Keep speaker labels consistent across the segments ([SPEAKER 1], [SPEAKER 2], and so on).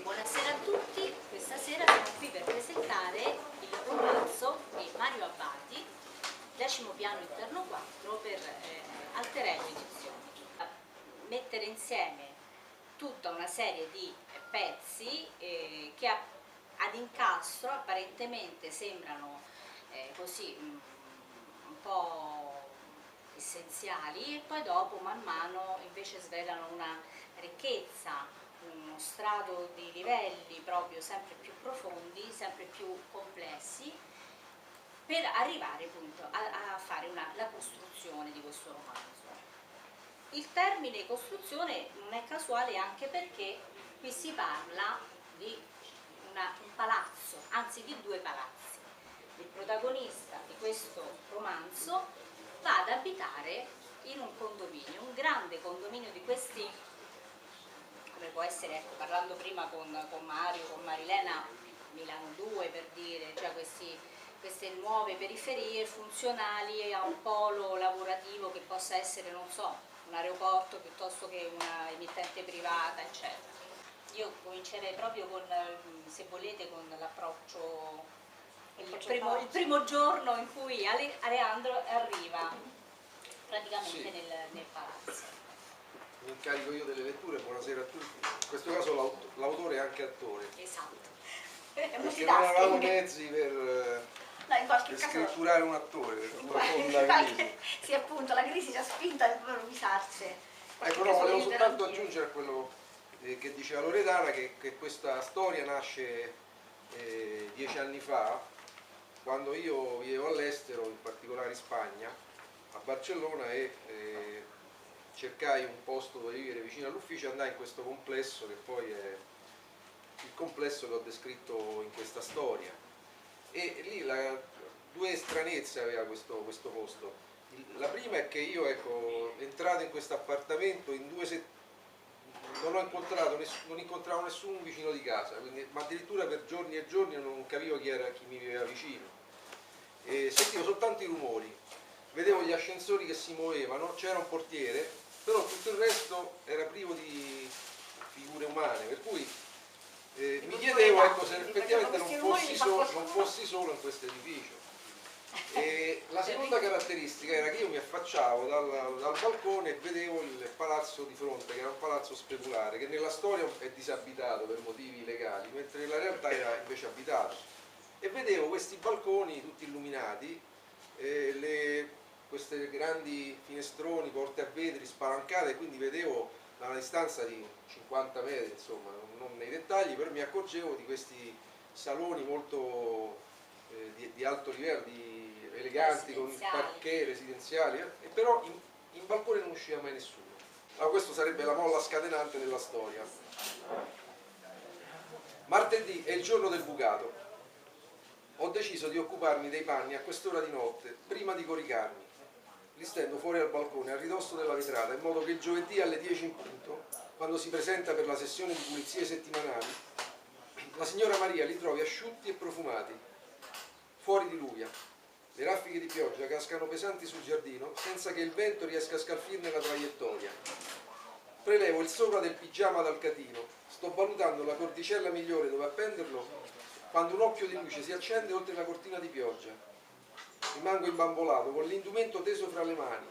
[SPEAKER 1] Buonasera a tutti, questa sera siamo qui per presentare il romanzo di Mario Abbati, Decimo piano interno 4 per Alter Ego Edizioni. Mettere insieme tutta una serie di pezzi che ad incastro apparentemente sembrano così un po' essenziali e poi dopo man mano invece svelano una ricchezza, uno strato di livelli proprio sempre più profondi, sempre più complessi, per arrivare appunto a fare la costruzione di questo romanzo. Il termine costruzione non è casuale anche perché qui si parla di un palazzo, anzi di due palazzi. Il protagonista di questo romanzo va ad abitare in un condominio, un grande condominio di questi, come può essere, ecco, parlando prima con Mario, con Marilena, Milano 2 per dire, cioè queste nuove periferie funzionali a un polo lavorativo che possa essere, non so, un aeroporto piuttosto che una emittente privata, eccetera. Io comincerei proprio con, se volete, con l'approccio, il primo giorno in cui Aleandro arriva praticamente
[SPEAKER 2] sì,
[SPEAKER 1] nel palazzo.
[SPEAKER 2] Mi incarico io delle letture, buonasera a tutti. In questo caso l'autore è anche attore.
[SPEAKER 1] Esatto.
[SPEAKER 2] Perché non avevamo mezzi per scritturare un attore.
[SPEAKER 3] Sì, appunto, la crisi ci ha spinto a improvvisarsi.
[SPEAKER 2] Ecco, no, volevo soltanto aggiungere a quello che diceva Loredana, che questa storia nasce 10 anni fa, quando io vivevo all'estero, in particolare in Spagna, a Barcellona, e cercai un posto dove vivere vicino all'ufficio e andai in questo complesso, che poi è il complesso che ho descritto in questa storia. E lì due stranezze aveva questo posto. La prima è che io, ecco, entrato in questo appartamento in 2 settimane non incontravo nessun vicino di casa, quindi, ma addirittura per giorni e giorni non capivo chi mi viveva vicino. E sentivo soltanto i rumori, vedevo gli ascensori che si muovevano, c'era un portiere, però tutto il resto era privo di figure umane, per cui mi chiedevo, ecco, se effettivamente non fossi solo in questo edificio. E la seconda caratteristica era che io mi affacciavo dal balcone e vedevo il palazzo di fronte, che era un palazzo speculare, che nella storia è disabitato per motivi legali, mentre nella realtà era invece abitato. E vedevo questi balconi tutti illuminati, queste grandi finestroni, porte a vetri spalancate, quindi vedevo da una distanza di 50 metri, insomma, non nei dettagli, però mi accorgevo di questi saloni molto di alto livello, eleganti, con parquet residenziali, e però in balcone non usciva mai nessuno. Allora, questo sarebbe la molla scatenante della storia. Martedì è il giorno del bucato. Ho deciso di occuparmi dei panni a quest'ora di notte, prima di coricarmi. Li stendo fuori al balcone, a ridosso della vetrata, in modo che il giovedì alle 10 in punto, quando si presenta per la sessione di pulizie settimanali, la signora Maria li trovi asciutti e profumati. Fuori diluvia. Le raffiche di pioggia cascano pesanti sul giardino senza che il vento riesca a scalfirne la traiettoria. Prelevo il sopra del pigiama dal catino, sto valutando la cordicella migliore dove appenderlo, quando un occhio di luce si accende oltre la cortina di pioggia. Rimango imbambolato, con l'indumento teso fra le mani,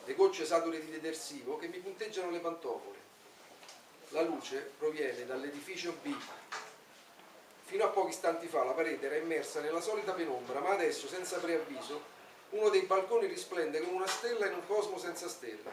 [SPEAKER 2] le gocce sature di detersivo che mi punteggiano le pantofole. La luce proviene dall'edificio B. Fino a pochi istanti fa la parete era immersa nella solita penombra, ma adesso, senza preavviso, uno dei balconi risplende come una stella in un cosmo senza stella.